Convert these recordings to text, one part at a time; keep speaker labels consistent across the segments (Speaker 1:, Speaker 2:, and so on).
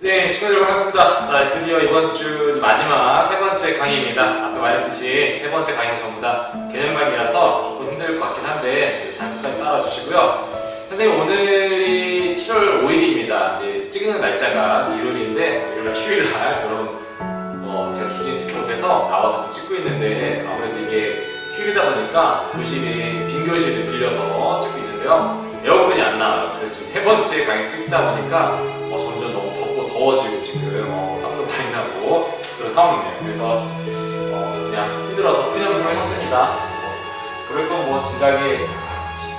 Speaker 1: 네, 친구들 반갑습니다. 자, 드디어 이번 주 마지막 세 번째 강의입니다. 아까 말했듯이 세 번째 강의는 전부 다 개념 강의라서 조금 힘들 것 같긴 한데 잠깐 따라주시고요. 선생님, 오늘이 7월 5일입니다. 이제 찍는 날짜가 일요일인데 일요일 휴일날 여러분 제가 주진 찍지 못해서 나와서 지금 찍고 있는데 아무래도 이게 휴일이다 보니까 교실이 빈 교실을 빌려서 찍고 있는데요. 에어컨이 안 나와요. 그래서 세 번째 강의 찍다 보니까 점점 너무 덥고 더워지고 지금 땀도 많이 나고 그런 상황이네요. 그래서 그냥 힘들어서 후렴을 해봤습니다. 그럴 건 뭐 진작에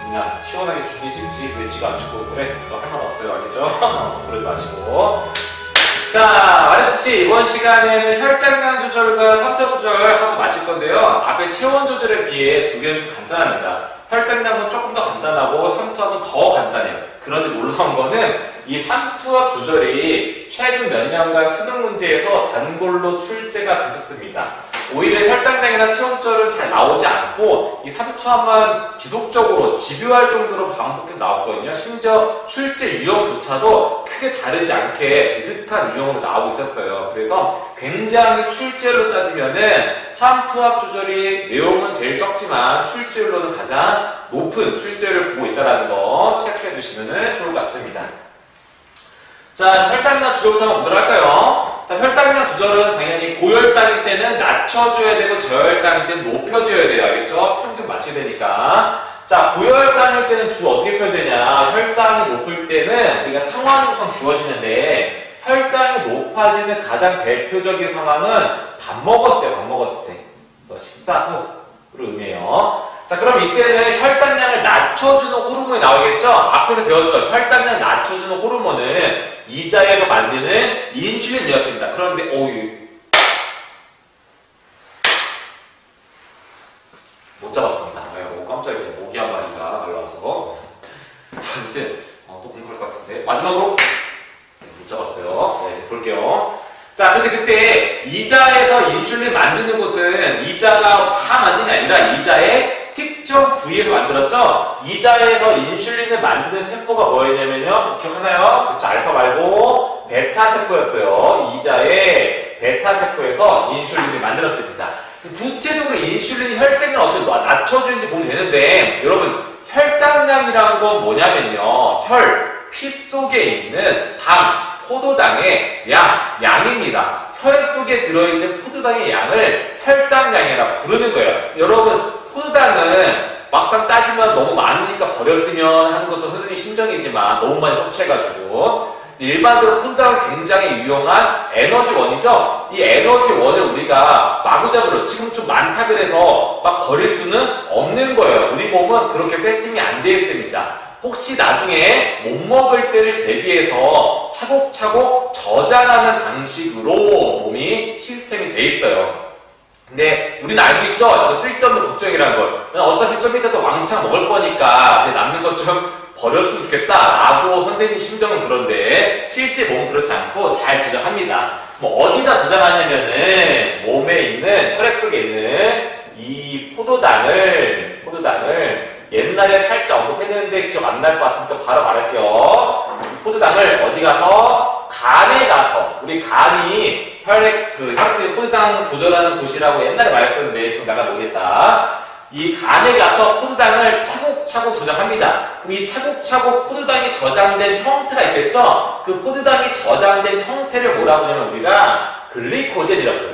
Speaker 1: 그냥 시원하게 죽이 찍지 왜 지가 안 찍고 그래? 또 할 말 없어요. 알겠죠? 그러지 마시고. 자, 말했듯이 이번 시간에는 혈당량 조절과 삼투압 조절 하고 마칠 건데요. 앞에 체온 조절에 비해 두 개는 좀 간단합니다. 혈당량은 조금 더 간단하고 삼투압은 더 간단해요. 그런데 놀라운 거는 이 삼투압 조절이 최근 몇 년간 수능 문제에서 단골로 출제가 됐었습니다. 오히려 혈당량이나 체온 조절은 잘 나오지 않고 이 삼투압만 지속적으로 집요할 정도로 반복해서 나왔거든요. 심지어 출제 유형조차도 크게 다르지 않게 비슷한 유형으로 나오고 있었어요. 그래서 굉장히 출제로 따지면은 삼투압 조절이 내용은 제일 적지만 출제율로는 가장 높은 출제를 보고 있다는 거 체크해 두시면 좋을 것 같습니다. 자, 혈당량 조절부터 한번 보도록 할까요? 자, 혈당량 조절은 당연히 고혈당일 때는 낮춰줘야 되고 저혈당일 때는 높여줘야 돼요. 알겠죠? 평균 맞춰야 되니까. 자, 고혈당일 때는 주 어떻게 표현되냐? 혈당이 높을 때는 우리가 상황이 주어지는데 혈당이 높아지는 가장 대표적인 상황은 밥 먹었을 때, 식사 후를 의미해요. 자, 그럼 이때는 혈당량을 낮춰주는 호르몬이 나오겠죠? 앞에서 배웠죠? 혈당량 낮춰주는 호르몬은 이자에서 만드는 인슐린이었습니다. 그런데, 못 잡았습니다. 깜짝이야. 모기 한 마리가 날라와서. 아무튼, 또 공격할 것 같은데. 마지막으로, 못 잡았어요. 네, 볼게요. 자, 근데 그때 이자에서 인슐린 만드는 곳은 이자가 다 만드는 게 아니라 이자의 특정 부위에서 만들었죠? 이자에서 인슐린을 만드는 세포가 뭐였냐면요. 기억하나요? 그쵸? 알파 말고 베타 세포였어요. 이자의 베타 세포에서 인슐린을 만들었습니다. 구체적으로 인슐린이 혈당량을 어떻게 낮춰주는지 보면 되는데 여러분, 혈당량이라는 건 뭐냐면요. 피 속에 있는 당, 포도당의 양입니다. 혈액 속에 들어있는 포도당의 양을 혈당량이라 부르는 거예요. 여러분, 포도당은 막상 따지면 너무 많으니까 버렸으면 하는 것도 선생님 심정이지만 너무 많이 섭취해가지고 일반적으로 포도당은 굉장히 유용한 에너지원이죠. 이 에너지원을 우리가 마구잡이로 지금 좀 많다 그래서 막 버릴 수는 없는 거예요. 우리 몸은 그렇게 세팅이 안 돼 있습니다. 혹시 나중에 못 먹을 때를 대비해서 차곡차곡 저장하는 방식으로 몸이 시스템이 돼 있어요. 근데 우리는 알고 있죠? 이거 쓸데없는 걱정이라는 걸. 어차피 좀 이따 또 왕창 먹을 거니까 남는 것 좀 버렸으면 좋겠다 라고 선생님 심정은 그런데 실제 몸은 그렇지 않고 잘 저장합니다. 뭐 어디다 저장하냐면은 몸에 있는 혈액 속에 있는 이 포도당을 옛날에 살짝 언급했는데 기억 안 날 것 같으니까 바로 말할게요. 포도당을 어디 가서? 간에 가서. 우리 간이 혈액, 혈액 포도당 조절하는 곳이라고 옛날에 말했었는데 기억 나가 모르겠다. 이 간에 가서 포도당을 차곡차곡 저장합니다. 그럼 이 차곡차곡 포도당이 저장된 형태가 있겠죠? 그 포도당이 저장된 형태를 뭐라고 하냐면 우리가 글리코젠이라고 해요.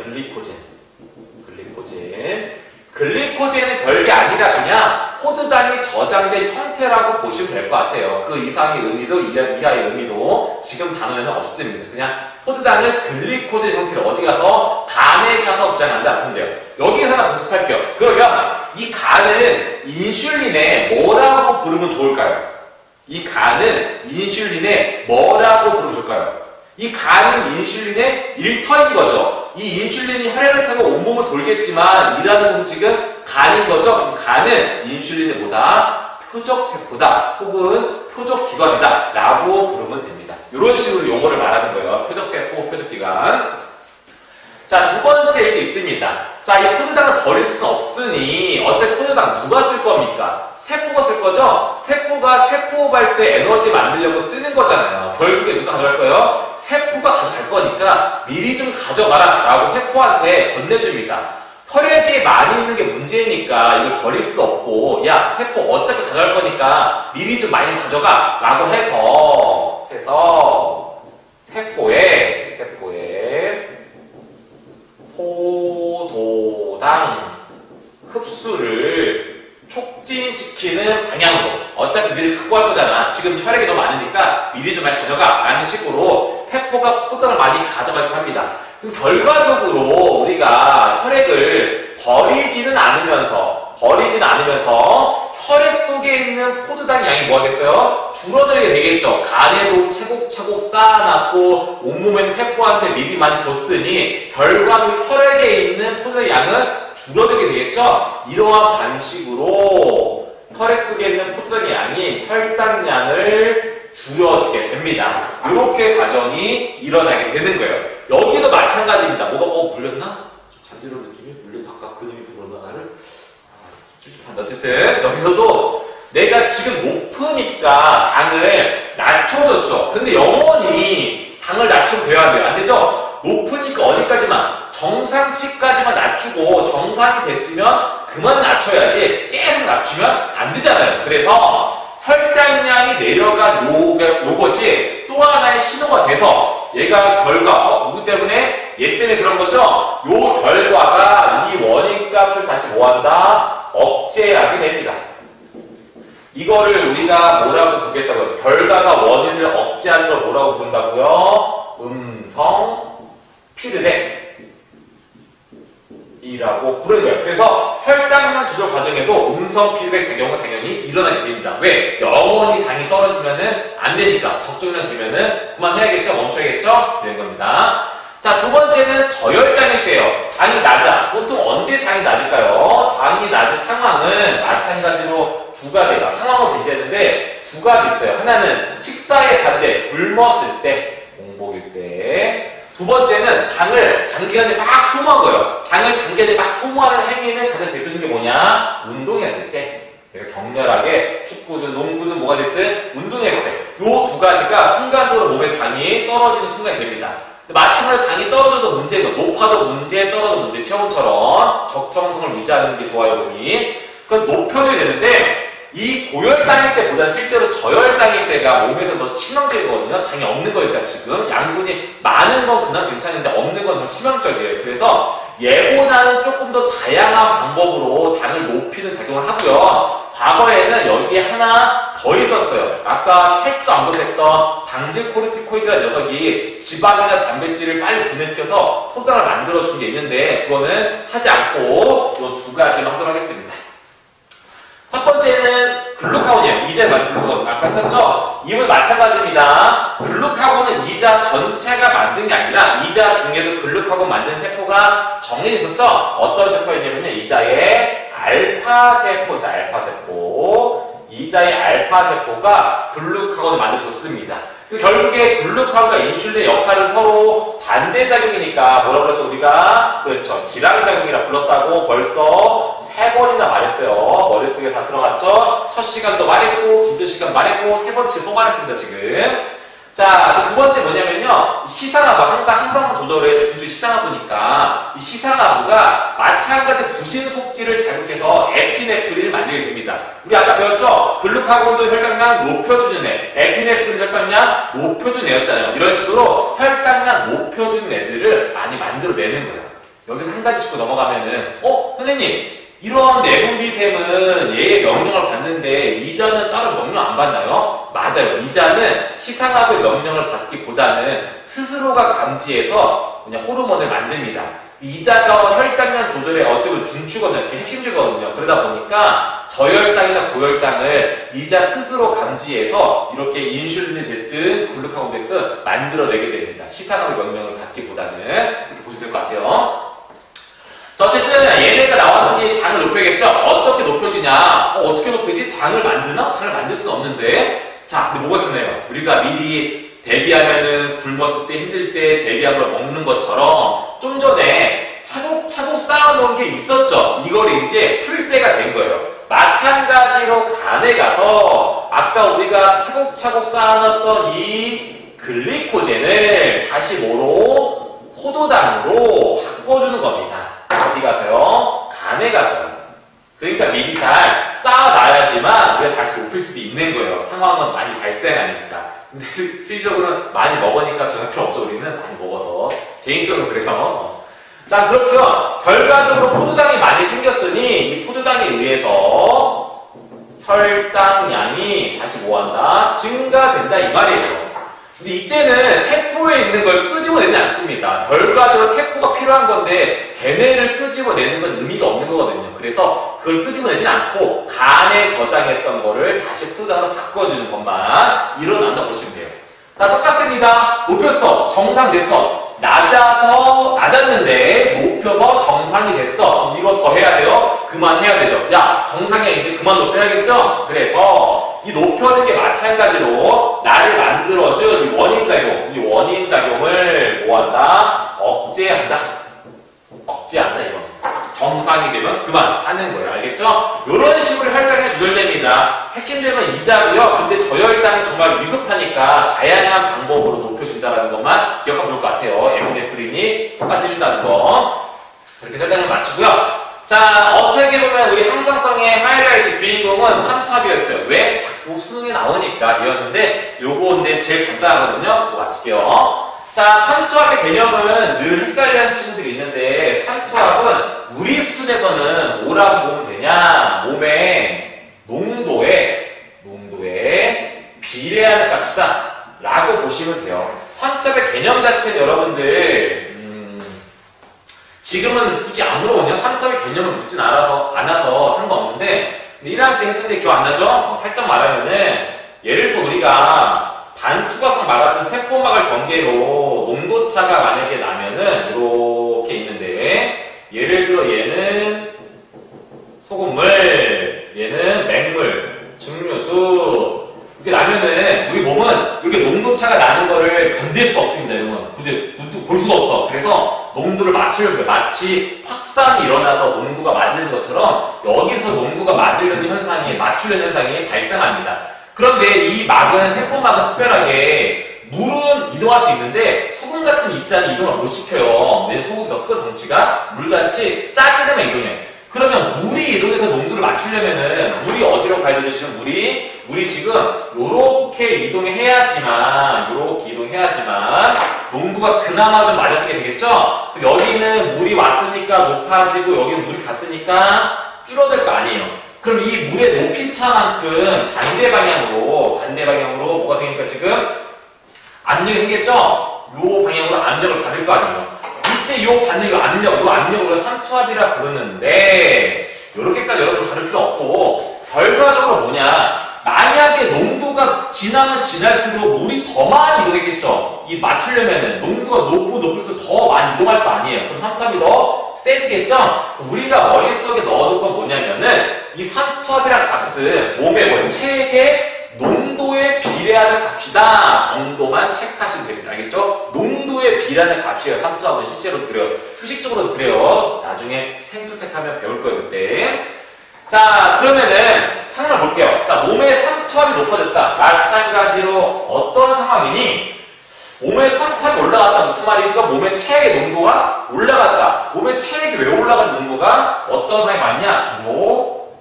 Speaker 1: 글리코젠은 별게 아니라 그냥 포도당이 저장된 형태라고 보시면 될 것 같아요. 그 이상의 의미도, 이하의 의미도 지금 단어에는 없습니다. 그냥 포도당을 글리코젠 형태로 어디 가서? 간에 가서 저장한다. 근데요. 여기에서 하나 복습할게요. 그러면 이 간은
Speaker 2: 인슐린에 뭐라고 부르면 좋을까요? 이 간은 인슐린에 뭐라고 부르면 좋을까요? 이 간은 인슐린의 일터인 거죠. 이 인슐린이 혈액을 타고 온몸을 돌겠지만 일하는 곳은 지금 간인 거죠. 그럼 간은 인슐린의 뭐다? 표적세포다. 혹은 표적기관이다. 라고 부르면 됩니다. 이런 식으로 용어를 말하는 거예요. 표적세포, 표적기관. 자, 두 번째 게 있습니다. 자, 이 포도당을 버릴 수는 없으니 어차피 포도당 누가 쓸 겁니까? 세포가 쓸 거죠? 세포가 세포호흡할 때 에너지 만들려고 쓰는 거잖아요. 결국에 누가 가져갈 거예요? 세포가 가져갈 거니까 미리 좀 가져가라 라고 세포한테 건네줍니다. 혈액이 많이 있는 게 문제니까 이걸 버릴 수도 없고, 야, 세포 어차피 가져갈 거니까 미리 좀 많이 가져가 라고 해서 세포에 포도당 흡수를 촉진시키는 방향으로, 어차피 미리 갖고 갈 거잖아. 지금 혈액이 너무 많으니까 미리 좀 많이 가져가 라는 식으로 세포가 포도당을 많이 가져가게 합니다. 그럼 결과적으로 우리가 혈액을 버리지는 않으면서 혈액 속에 있는 포도당 양이 뭐 하겠어요? 줄어들게 되겠죠. 간에도 차곡차곡 쌓아놨고 온몸에 세포한테 미리 많이 줬으니 결과적으로 혈액에 있는 포도당 양은 줄어들게 되겠죠. 이러한 방식으로 혈액 속에 있는 포도당 양이 혈당량을 줄여주게 됩니다. 이렇게 과정이 일어나게 되는 거예요. 여기도 마찬가지입니다. 뭐가 불렸나? 간지러운 느낌이 물려서 아까 근육이 불었나 나를? 어쨌든 여기서도 내가 지금 높으니까 당을 낮춰줬죠. 근데 영원히 당을 낮추면 돼야 돼요. 안 되죠? 높으니까 어디까지만? 정상치까지만 낮추고 정상이 됐으면 그만 낮춰야지 계속 낮추면 안 되잖아요. 그래서 혈당량이 내려간 요것이 또 하나의 신호가 돼서 얘가 결과, 누구 때문에? 얘 때문에 그런 거죠? 요 결과가 이 원인값을 다시 뭐한다? 억제하게 됩니다. 이거를 우리가 뭐라고 부르겠다고요? 결과가 원인을 억제하는 걸 뭐라고 부른다고요? 음성 피드백이라고 부르는 거예요. 그래서 혈당량 조절 과정에도 음성 피드백 작용은 당연히 일어나게 됩니다. 왜? 영원히 당이 떨어지면은 안 되니까. 적정량 되면은 그만해야겠죠? 멈춰야겠죠? 되는 겁니다. 자, 두 번째는 저혈당일 때요. 당이 낮아. 보통 언제 당이 낮을까요? 당이 낮은 상황은 마찬가지로 두 가지가 상황으로 제시되는데 두 가지 있어요. 하나는 식사에 반대 굶었을 때, 공복일 때. 두 번째는 당을 단기간에 막 소모한 거예요. 당을 단기간에 막 소모하는 행위는 가장 대표적인 게 뭐냐? 운동했을 때. 내가 격렬하게 축구든 농구든 뭐가 됐든 운동했을 때. 요 두 가지가 순간적으로 몸에 당이 떨어지는 순간이 됩니다. 마찬가지로 당이 떨어져도 문제고 높아도 문제, 떨어져도 문제, 체온처럼 적정성을 유지하는 게 좋아요, 몸이. 그건 높여줘야 되는데 이 고혈당일 때보다는 실제로 저혈당일 때가 몸에서 더 치명적이거든요. 당이 없는 거니까 지금 양분이 많은 건 그나마 괜찮은데 없는 건 정말 치명적이에요. 그래서 얘보다는 조금 더 다양한 방법으로 당을 높이는 작용을 하고요. 과거에는 여기에 하나 더 있었어요. 아까 살짝 언급했던 당질코르티코이드라는 녀석이 지방이나 단백질을 빨리 분해시켜서 포도당을 만들어준 게 있는데 그거는 하지 않고 이 두 가지만 하도록 하겠습니다. 첫 번째는 글루카곤이에요. 이자에 많이 글루카곤. 아까 했었죠? 이건 마찬가지입니다. 글루카곤은 이자 전체가 만든 게 아니라 이자 중에도 글루카곤 만든 세포가 정해져 있었죠? 어떤 세포였냐면요. 이자의 알파세포에서 알파세포. 이자의 알파세포가 글루카곤을 만들어줬습니다. 결국에 글루카곤과 인슐린의 역할은 서로 반대작용이니까 뭐라고 불렀죠? 우리가? 그렇죠. 기량작용이라 불렀다고 벌써 3번이나 말했어요. 머릿속에 다 들어갔죠? 첫 시간도 말했고, 둘째 시간 말했고, 세 번째 또 말했습니다, 지금. 자, 두 번째 뭐냐면요. 시상하부, 항상 항상 조절에 준주 시상하부니까 이 시상하부가 마찬가지 부신 속질을 자극해서 에피네프린을 만들게 됩니다. 우리 아까 배웠죠? 글루카곤도 혈당량 높여주는 애, 에피네프린 혈당량 높여주는 애였잖아요. 이런 식으로 혈당량 높여주는 애들을 많이 만들어내는 거예요. 여기서 한 가지씩 넘어가면은 선생님 이런 내분비샘은 얘의 명령을 받는데 이자는 따로 명령 안 받나요? 맞아요. 이자는 시상하부의 명령을 받기보다는 스스로가 감지해서 그냥 호르몬을 만듭니다. 이자가 혈당량 조절에 어떻게 보면 중추거든요. 핵심주거든요. 그러다 보니까 저혈당이나 고혈당을 이자 스스로 감지해서 이렇게 인슐린이 됐든 글루카곤 됐든 만들어내게 됩니다. 희생의 명령을 받기보다는 이렇게 보시면 될 것 같아요. 자, 어쨌든 얘네가 나왔으니 당을 높여야겠죠? 어떻게 높여주냐? 어떻게 높이지? 당을 만드나? 당을 만들 수는 없는데. 자, 근데 뭐가 있었나요? 우리가 미리 대비하면은 굶었을 때 힘들 때 대비한 걸 먹는 것처럼 좀 전에 차곡차곡 쌓아놓은 게 있었죠. 이걸 이제 풀 때가 된 거예요. 마찬가지로 간에 가서 아까 우리가 차곡차곡 쌓아놨던 이 글리코젠을 다시 뭐로? 포도당으로 바꿔주는 겁니다. 어디 가서요? 간에 가서요. 그러니까 미리 잘 쌓아놔야지만 우리가 다시 높일 수도 있는 거예요. 상황은 많이 발생하니까. 근데 실질적으로는 많이 먹으니까 전혀 필요 없죠. 우리는 많이 먹어서. 개인적으로 그래요. 자, 그러면 결과적으로 포도당이 많이 생겼으니 이 포도당에 의해서 혈당량이 다시 뭐한다? 증가된다 이 말이에요. 근데 이때는 세포에 있는 걸 끄집어내지 않습니다. 결과적으로 세포가 필요한 건데 걔네를 끄집어내는 건 의미가 없는 거거든요. 그래서 그걸 끄집어내진 않고 간에 저장했던 거를 다시 포도당으로 바꿔주는 것만 일어난다 보시면 돼요. 자, 똑같습니다. 높였어. 정상 됐어. 낮았는데 높여서 정상이 됐어. 그럼 이거 더 해야 돼요? 그만해야 되죠. 야, 정상에 이제 그만 높여야겠죠? 그래서 이 높여진 게 마찬가지로 나를 만들어준 이 원인작용을 뭐한다? 억제한다. 억제한다, 이거. 정상이 되면 그만하는 거예요. 알겠죠? 이런 식으로 혈당이 조절됩니다. 핵심적인 이자고요. 근데 저혈당이 정말 위급하니까 다양한 방법으로 높여준다는 것만 기억하면 좋을 것 같아요. 에피네프린이 똑같이 해준다는 거. 이렇게 설명을 마치고요. 자, 어떻게 보면 우리 항상성의 하이라이트 주인공은 삼투압이었어요. 왜? 자꾸 수능에 나오니까 이었는데 요거 근데 제일 간단하거든요. 이거 마칠게요. 자, 삼투압의 개념은 늘 헷갈리는 친구들이 있는데 삼투압은 우리 수준에서는 뭐라고 보면 되냐? 몸의 농도에 비례하는 값이다 라고 보시면 돼요. 삼투압의 개념 자체는 여러분들 지금은 굳이 안 물어보냐? 삼투압의 개념을 묻진 않아서 상관없는데 1학년 때 했는데 기억 안 나죠? 살짝 말하면은 예를 들어 우리가 반투과성 막 같은 세포막을 경계로 농도차가 만약에 나면은 이렇게 있는데 예를 들어 얘는 소금물, 얘는 맹물, 증류수 이렇게 나면은 우리 몸은 이렇게 농도차가 나는 거를 견딜 수가 없습니다. 여러분 굳이 볼 수가 없어. 그래서 농도를 맞추려고 해요. 마치 확산이 일어나서 농도가 맞는 것처럼 여기서 농도가 맞으려는 현상이 맞추려는 현상이 발생합니다. 그런데 이 막은 세포막은 특별하게 물은 이동할 수 있는데 소금 같은 입자는 이동을 못 시켜요. 내 소금 더 큰 덩치가 물같이 작게 되면 이동해. 그러면 물이 이동해서 농도를 맞추려면은 물이 어디로 가야 되죠? 물이 지금 요렇게 이동해야지만 농도가 그나마 좀 맞아지게 되겠죠? 그럼 여기는 물이 왔으니까 높아지고 여기는 물이 갔으니까 줄어들 거 아니에요. 그럼 이 물의 높이차만큼 반대 방향으로 뭐가 생기니까 지금 압력이 생겼죠? 요 방향으로 압력을 받을 거 아니에요. 이때 요 반대 요 압력을 삼투압이라 부르는데 요렇게까지 여러분 다룰 필요 없고 결과적으로 뭐냐? 만약에 농도가 지나면 지날수록 물이 더 많이 이동했겠죠? 이 맞추려면은 농도가 높을수록 더 많이 이동할 거 아니에요. 그럼 삼투압이 더 세지겠죠? 우리가 머릿속에 넣어둘 건 뭐냐면은 이 삼투압이라는 값은 몸의 원체의 농도에 비례하는 값이다 정도만 체크하시면 됩니다. 알겠죠? 농도에 비례하는 값이에요. 삼투압은 실제로 그래요. 수식적으로도 그래요. 나중에 생투택하면 배울 거예요. 그때. 자, 그러면은 상황을 볼게요. 자, 몸의 삼투압이 높아졌다. 마찬가지로 어떤 상황이니? 몸의 삼투압이 올라갔다. 무슨 말이죠? 몸의 체액의 농도가 올라갔다. 몸의 체액이 왜 올라가서 농도가 어떤 상황이 많냐? 주로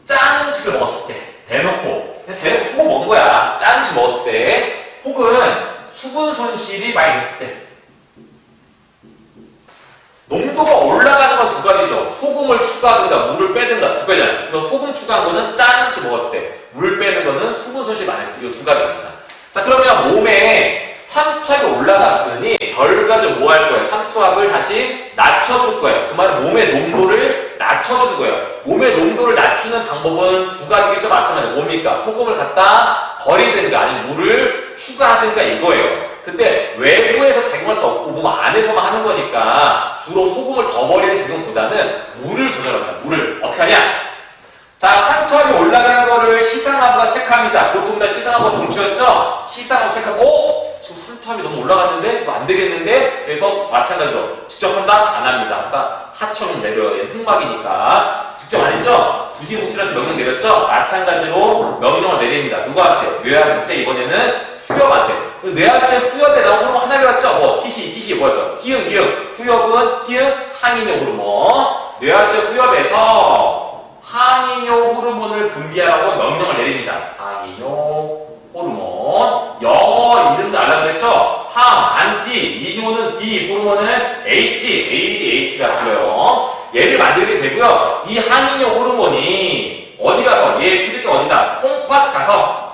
Speaker 2: 짠 음식을 먹었을 때. 대놓고 소금 먹은 거야. 짠 음식 먹었을 때. 혹은 수분 손실이 많이 됐을 때. 농도가 올라가는 건 두 가지죠. 소금을 추가하든가 물을 빼든가 두 가지잖아요. 그래서 소금 추가한 거는 짠 음식 먹었을 때, 물 빼는 거는 수분 손실 많이 했을 때. 이 두 가지입니다. 자, 그러면 몸에 삼투압이 올라갔으니 결과적으로 뭐 할 거예요? 삼투압을 다시 낮춰줄 거예요. 그 말은 몸의 농도를 낮춰주는 거예요. 몸의 농도를 낮추는 방법은 두 가지겠죠? 마찬가지로 뭡니까? 소금을 갖다 버리든가 아니면 물을 추가하든가 이거예요. 근데 외부에서 제공할 수 없고 몸 안에서만 하는 거니까 주로 소금을 더 버리는 제공보다는 물을 조절합니다. 물을 어떻게 하냐? 자, 삼투압이 올라가는 거를 시상하부가 체크합니다. 보통 다 시상하부가 중추였죠? 시상하부 체크하고 지금 삼투압이 너무 올라갔는데 이거 안 되겠는데? 그래서 마찬가지로 직접 한다? 안 합니다. 아까 하청 내려야 되는 흑막이니까 직접 안 했죠? 부지속출한테 명령 내렸죠? 마찬가지로 명령을 내립니다. 누구한테? 뇌하수체 이번에는 후엽한테. 뇌하수체 후엽에 나온 호르몬 하나 배웠죠? 뭐 히시 뭐였어? 히응 후엽은 히응 항이뇨 호르몬. 뇌하수체 후엽에서 항이뇨 호르몬을 분비하라고 명령을 내립니다. 항이뇨 호르몬. 영어 이름도 알라고 그랬죠? 항, 안티, 이뇨는 D, 호르몬은 H, ADH가 불러요. 얘를 만들게 되고요. 이 항이뇨 호르몬이 어디 가서, 얘 표적이 어디다? 콩팥 가서.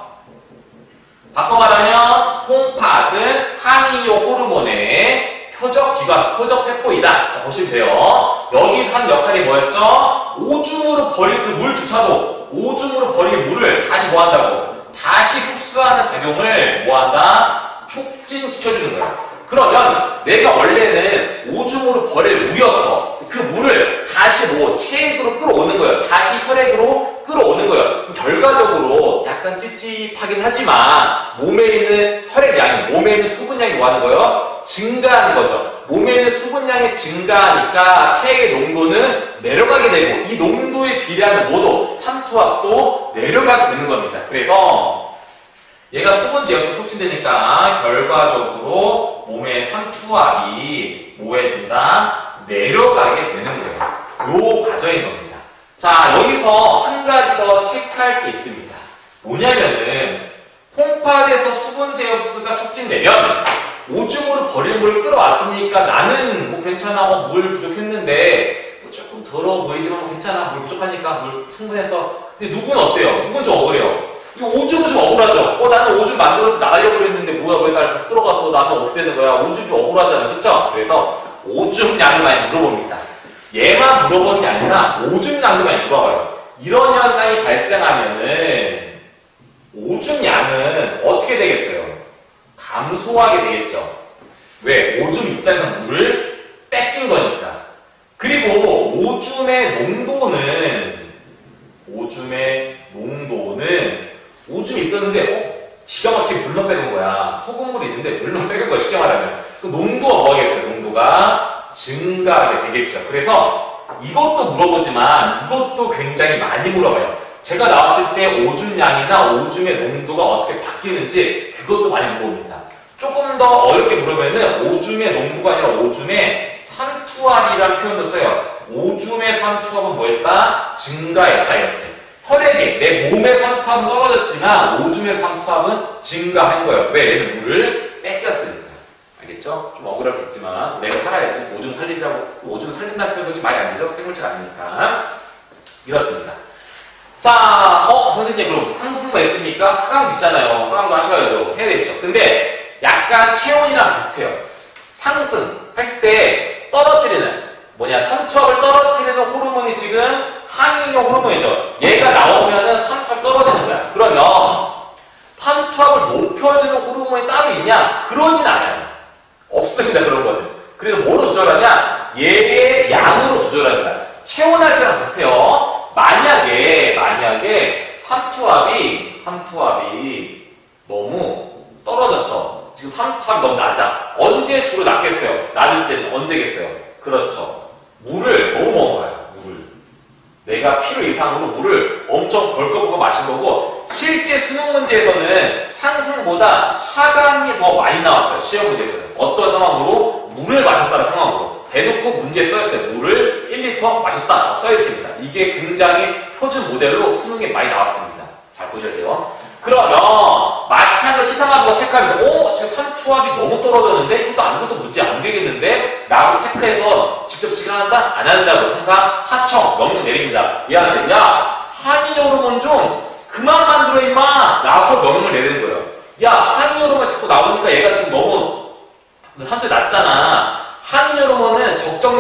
Speaker 2: 바꿔 말하면 콩팥은 항이뇨 호르몬의 표적기관, 표적세포이다. 보시면 돼요. 여기서 한 역할이 뭐였죠? 오줌으로 버릴 그 물조차도 오줌으로 버릴 물을 다시 뭐한다고? 다시 흡수하는 작용을 뭐한다? 촉진시켜주는 거야. 그러면 내가 원래는 오줌으로 버릴 무였어. 그 물을 다시 뭐 체액으로 끌어오는 거예요. 다시 혈액으로 끌어오는 거예요. 결과적으로 약간 찝찝하긴 하지만 몸에 있는 혈액량이, 몸에 있는 수분량이 뭐 하는 거예요? 증가하는 거죠. 몸에 있는 수분량이 증가하니까 체액의 농도는 내려가게 되고 이 농도에 비례하는 뭐도 삼투압도 내려가게 되는 겁니다. 그래서 얘가 수분 제어도 촉진되니까 결과적으로 몸의 삼투압이 뭐해진다? 내려가게 되는 거예요. 요 과정인 겁니다. 자, 여기서 한 가지 더 체크할 게 있습니다. 뭐냐면은 콩팥에서 수분 제흡수가 촉진되면 오줌으로 버릴 물을 끌어왔으니까 나는 뭐 괜찮아, 물 부족했는데 뭐 조금 더러워 보이지만 뭐 괜찮아, 물 부족하니까 물 충분해서. 근데 누군 어때요? 누군 좀 억울해요. 이거 오줌은 좀 억울하죠? 나는 오줌 만들어서 나가려고 그랬는데 뭐야, 왜 날 끌어가서 나는 어떻게 되는 거야? 오줌 좀 억울하잖아, 그쵸? 그래서 오줌 양을 많이 물어봅니다. 얘만 물어보는 게 아니라 오줌 양도 많이 물어봐요. 이런 현상이 발생하면은 오줌 양은 어떻게 되겠어요? 감소하게 되겠죠. 왜? 오줌 입장에서 물을 뺏긴 거니까. 그리고 오줌의 농도는 오줌이 있었는데 기가 막히게 물로 빼는 거야. 소금물이 있는데 물로 빼는 거야. 쉽게 말하면. 그 농도가 뭐 하겠어요? 농도가 증가하게 되겠죠. 그래서 이것도 물어보지만 이것도 굉장히 많이 물어봐요. 제가 나왔을 때 오줌 양이나 오줌의 농도가 어떻게 바뀌는지 그것도 많이 물어봅니다. 조금 더 어렵게 물으면은 오줌의 농도가 아니라 오줌의 삼투압이라는 표현도 써요. 오줌의 삼투압은 뭐였다? 증가했다 이렇게. 혈액이 내 몸의 삼투압은 떨어졌지만 오줌의 삼투압은 증가한 거예요. 왜? 얘는 물을 뺏겼으니까. 알겠죠? 좀 억울할 수 있지만 내가 살아야지. 오줌 살리자고. 오줌 살린다는 표현도 좀 말이 안 되죠? 생물체가 아니니까. 이렇습니다. 자, 선생님 그럼 상승만 있습니까? 하강도 있잖아요. 하강도 하셔야죠. 해야 되겠죠. 근데 약간 체온이랑 비슷해요. 상승 했을 때 떨어뜨리는 삼투압을 떨어뜨리는 호르몬이 지금 항이뇨 호르몬이죠. 얘가 나오면은 삼투압 떨어지는 거야. 그러면 삼투압을 높여주는 호르몬이 따로 있냐? 그러진 않아요. 없습니다. 그런 거는. 그래서 뭐로 조절하냐? 얘의 양으로 조절합니다. 체온할 때랑 비슷해요. 만약에 삼투압이 너무 떨어졌어. 지금 삼투압이 너무 낮아. 언제 주로 낮겠어요? 낮을 때는 언제겠어요? 그렇죠. 물을 너무 먹은 거야. 물을. 내가 필요 이상으로 물을 엄청 벌컥벌컥 마신 거고 실제 수능 문제에서는 상승보다 하강이 더 많이 나왔어요. 시험 문제에서는. 어떤 상황으로? 물을 마셨다는 상황으로. 대놓고 문제에 써있어요. 물을 1리터 마셨다. 써있습니다. 이게 굉장히 표준 모델로 수능에 많이 나왔습니다. 잘 보셔야 돼요. 그러면 마찬가지로 시상하부가 체크하면 지금 삼투압이 너무 떨어졌는데 이것도 아무것도 묻지 안 되겠는데? 라고 체크해서 직접 시간한다? 안 한다고 항상 하청, 명령 내립니다. 얘한테 야 항이뇨 호르몬 좀 그만 만들어 임마! 라고 명령을 내리는 거예요. 야 항이뇨 호르몬 자꾸 나오니까 얘가 지금 너무 삼투압이 낮잖아.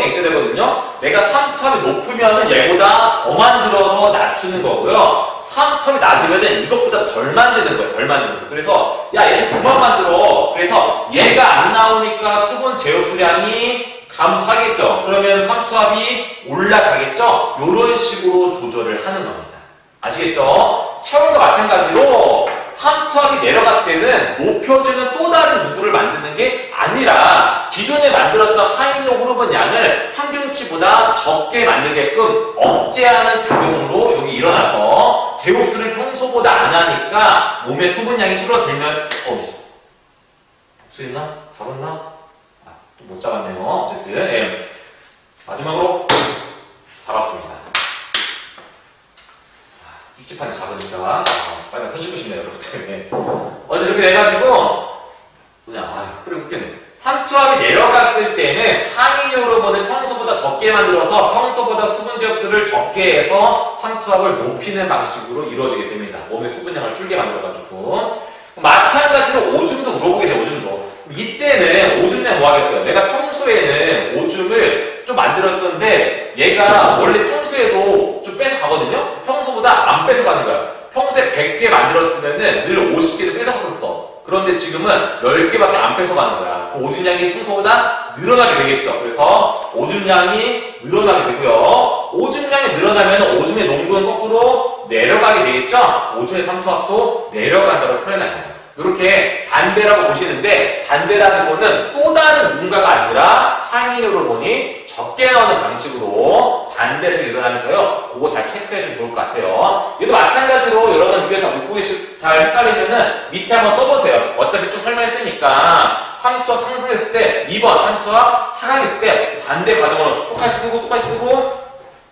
Speaker 2: 수분량이 있어야 되거든요. 내가 삼투압이 높으면은 얘보다 더 만들어서 낮추는 거고요. 삼투압이 낮으면은 이것보다 덜 만드는 거예요. 덜 만드는 거예요. 그래서 야 얘를 그만 만들어. 그래서 얘가 안 나오니까 수분 제어 수량이 감소하겠죠. 그러면 삼투압이 올라가겠죠. 이런 식으로 조절을 하는 겁니다. 아시겠죠? 체온과 마찬가지로 삼투압이 내려갔을 때는 높여주는 또 다른 누구를 만드는 게 아니라 기존에 만들었던 항이뇨 호르몬 양을 평균치보다 적게 만들게끔 억제하는 작용으로 여기 일어나서 제 흡수를 평소보다 안 하니까 몸의 수분량이 줄어들면 수있나? 잡았나? 또 못 잡았네요. 어쨌든 예. 마지막으로 잡았습니다. 찝찝하게 잡으니까 빨리 손 씻고 싶네요, 여러분들. 네. 어제 이렇게 돼가지고 그냥 그래 웃겠네. 삼투압이 내려갔을 때는 항이뇨 호르몬을 평소보다 적게 만들어서 평소보다 수분제 흡수를 적게 해서 삼투압을 높이는 방식으로 이루어지게 됩니다. 몸의 수분량을 줄게 만들어가지고. 마찬가지로 오줌도 물어보게 돼요. 오줌도. 이때는 오줌량 뭐 하겠어요? 내가 평소에는 오줌을 좀 만들었었는데 얘가 원래 평소에도 좀 뺏어가거든요? 평소보다 안 뺏어가는 거야. 평소에 100개 만들었으면은 늘 50개도 뺏어갔었어. 그런데 지금은 10개밖에 안 뺏어가는 거야. 그럼 오줌량이 평소보다 늘어나게 되겠죠. 그래서 오줌량이 늘어나게 되고요. 오줌량이 늘어나면 오줌의 농도는 거꾸로 내려가게 되겠죠. 오줌의 삼투압도 내려간다고 표현합니다. 이렇게 반대라고 보시는데 반대라는 거는 또 다른 누군가가 아니라 항이뇨 호르몬이 적게 나오는 방식으로 반대로 일어나니까요. 그거 잘 체크해주면 좋을 것 같아요. 얘도 마찬가지로 여러분 이거 잘 못 보기 잘 헷갈리면은 밑에 한번 써보세요. 어차피 쭉 설명했으니까 삼투압 상승했을 때 2번 삼투압 하강했을 때 반대 과정으로 똑같이 쓰고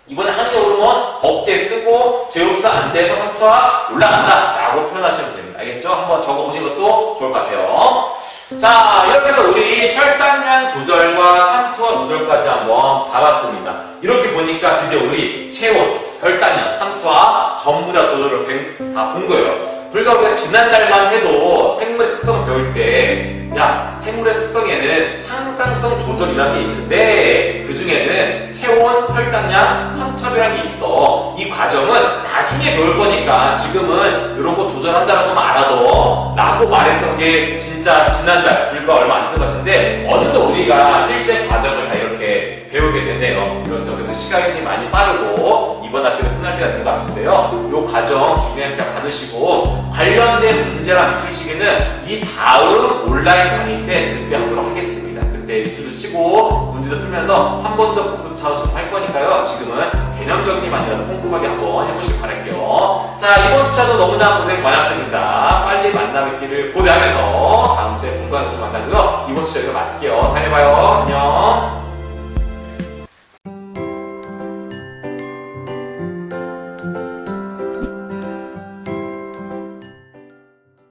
Speaker 2: 이번에 항이뇨 호르몬 억제 쓰고 제흡수 안 돼서 삼투압 올라간다 라고 표현하시면 됩니다. 알겠죠? 한번 적어보신 것도 좋을 것 같아요. 자, 이렇게 해서 우리 혈당량 조절과 삼투압 조절까지 한번 봐봤습니다. 이렇게 보니까 드디어 우리 체온, 혈당량, 삼투압 전부 다 조절을 다 본 거예요. 불과 우리가 지난달만 해도 생물의 특성을 배울 때 야, 생물의 특성에는 항상성 조절이라는 게 있는데 그 중에는 체온, 혈당량, 삼투압이라는 게 있어. 이 과정은 나중에 배울 거니까 지금은 이런 거 조절한다는 것만 알아도 라고 말했던 게 진짜 지난달 불과 얼마 안 된 것 같은데 어느덧 우리가 실제 과정을 다 이렇게 배우게 됐네요. 그래서 시간이 많이 빠르고 이번 학기는 끝날 때가 된 것 같은데요. 이 과정 중요한 시간 받으시고 관련된 문제랑 밑줄 치기는 이 다음 온라인 강의 때 그때 하도록 하겠습니다. 그때 밑줄도 치고 문제도 풀면서 한 번 더 복습 차원으로 할 거니까요. 지금은 개념적인 것만이라도 꼼꼼하게 한번 해보시길 바랄게요. 자, 이번 주도 너무나 고생 많았습니다. 빨리 만나 뵙기를 고대하면서 다음 주에 공부하는 주 만나고요. 이번 주 저희가 마칠게요. 다음에 봐요. 안녕.